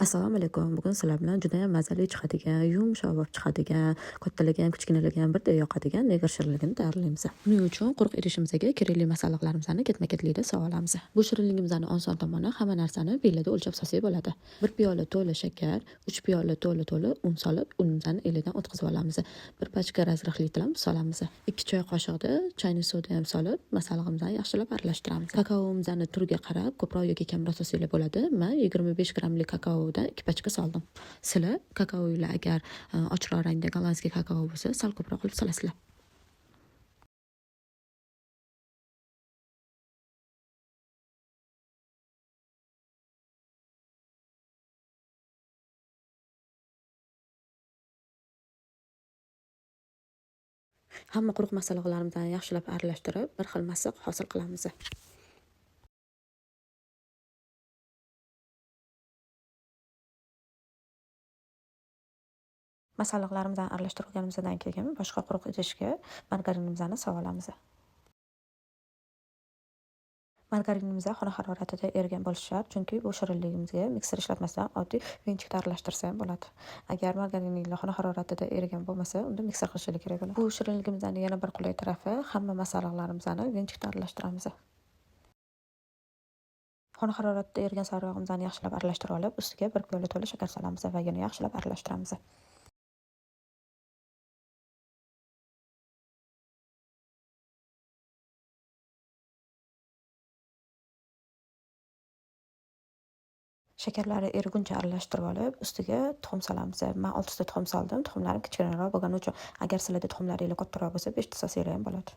Assalomu alaykum. Bugun sizlar bilan juda ham mazali chiqadigan, yumshoq bo'lib chiqadigan, kattalagan, kichkinalarga birdek yoqadigan neger shirinligini tayyorlaymiz. Buning uchun quruq idishimizga kerakli masalliqlarimizni ketma-ketlikda solib olamiz. Bu shirinligimizni oson tomoni hamma narsani pillada o'lchab solsak bo'ladi. 1 piyola to'la shakar, 3 piyola to'la un solib, unimizni elidan o'tkazib olamiz. 1 pachka razrihli tilam solamiz. 2 choy qoshiqda chayni soda ham solib, masalliqimizni yaxshilab aralashtiramiz. Kakaomizni turiga qarab ko'proq yoki kamroq solsangiz bo'ladi. Men 25 grammlik kakao 2 pachka soldim. Sizlar kakaolar agar ochroq rangda gollandskiy kakao bo'lsa, sal ko'proq qilib solasizlar. Hamma quruq masalliqlarimizni yaxshilab aralashtirib, bir xil massiq hosil qilamiz. Masalliqlarimizni aralashtirib olganimizdan keyin boshqa quruq idishga margarinimizni solib olamiz. Margarinimizni xona haroratida erigan bo'lishi shart, chunki bu shirinligimizga mikser ishlatmasdan oddiy viyinchikda aralashtirsa ham bo'ladi. Agar margarininglar xona haroratida erigan bo'lmasa, unda mikser qilishingiz kerak bo'ladi. Bu shirinligimizning yana bir qulay tarafi, hamma masalliqlarimizni viyinchikda aralashtiramiz. Xona haroratida erigan sariyog'imizni yaxshilab aralashtirib olib, ustiga 1 piyola to'la shakar solamiz va yana yaxshilab aralashtiramiz. Shakarlari eriguncha aralashtirib olib, ustiga tuxum solamiz. Men 6 ta tuxum soldim. Tuxumlarim kichkinaroq bo'lgani uchun, agar sizlarda tuxumlaringiz kattaroq bo'lsa, 5 ta solsangiz ham bo'ladi.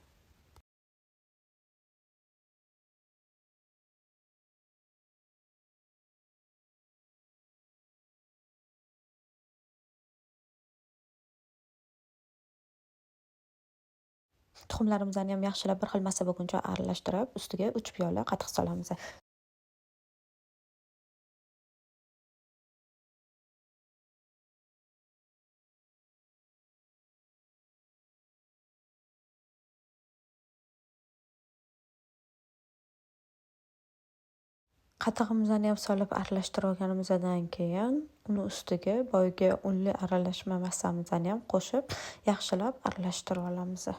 Tuxumlarimizni ham yaxshilab bir xil massa bo'lguncha aralashtirib, ustiga 3 piyola qatiq solamiz. Qatig'imizni ham solib aralashtirib olganimizdan keyin, uni ustiga boyagi unli aralashma massamizni ham qo'shib, yaxshilab aralashtirib olamiz.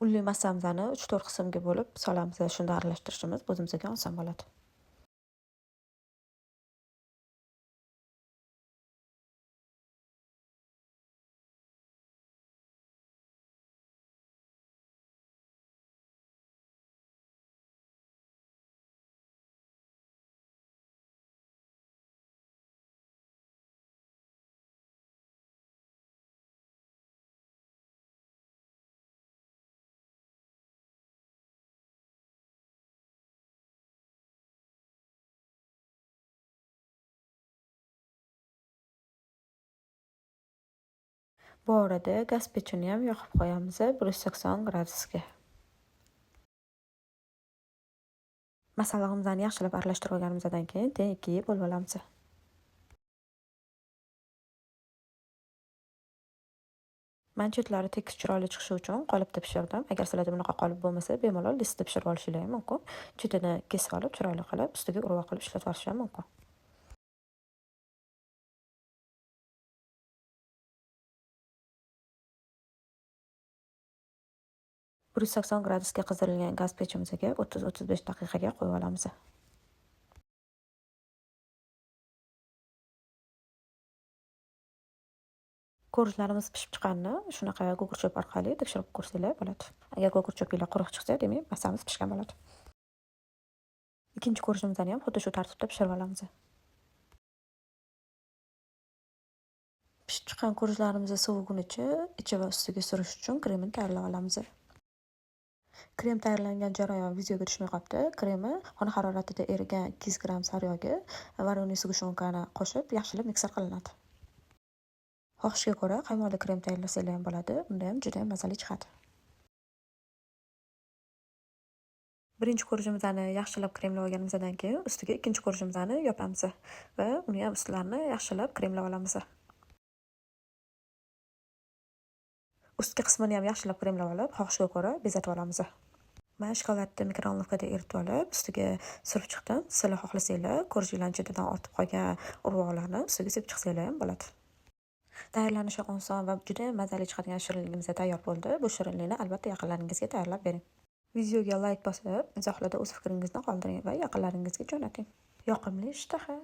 Unli massamizni 3-4 qismga bo'lib solamiz. Shunda aralashtirishimiz o'zimizga oson bo'ladi. Bu orada gaz pechini ham yoqib qo'yamiz 180 gradusga. Masalliqimizni yaxshilab aralashtirib olganimizdan keyin teng 2 ga bo'lib olamiz. Men chetlari tekis chiroyli chiqishi uchun qolipda pishirdim. Agar sizlarda bunaqa qolip bo'lmasa, bemalol listda pishirib olishingiz mumkin. Chetini kesib olib, chiroyli qilib, ustiga urva qilib ishlatib olish ham mumkin. Bir 180 gradusga qizdirilgan gaz pechimizga 30-35 daqiqaga qo'yib olamiz. Ko'rishlarimiz pishib chiqqanini shunaqa gugurcho'p orqali tekshirib ko'rsanglar bo'ladi. Agar gugurcho'pinglar quruq chiqsa, demak, massamiz pishgan bo'ladi. Ikkinchi ko'rishimizni ham xuddi shu tartibda pishirib olamiz. Pishib chiqqan ko'rishlarimizni sovugunicha ichi va ustiga surish uchun kremni tayyorlab olamiz. Krem tayyorlangan jarayon videoga tushmay qolibdi. Kremni xona haroratida erigan 200 gramm sariyog'i va varilniy sgushyonkani qo'shib yaxshilab mikser qilinadi. Xohishga ko'ra qaymoqli krem tayyorlasangiz ham bo'ladi. Unda ham juda ham mazali chiqadi. Birinchi ko'rishimizni yaxshilab kremlab olganimizdan keyin ustiga ikkinchi ko'rishimizni yopamiz va uni ham ustlarini yaxshilab kremlab olamiz. Ustki qismini ham yaxshilab kremlab olib, xohishga ko'ra bezatib olamiz. Men shokoladni mikrovolnovkada eritib olib, ustiga surib chiqdim. Sizlar xohlasanglar, ko'rjinglarni chetidan ortib qolgan urug'larni ustiga sepib chiqsanglar ham bo'ladi. Tayyorlanishi oson va juda mazali chiqadigan shirinligimiz tayyor bo'ldi. Bu shirinlikni albatta yaqinlaringizga tayyorlab bering. Videoga like bosib, izohlarda o'z fikringizni qoldiring va yaqinlaringizga jo'nating. Yoqimli ishtaha!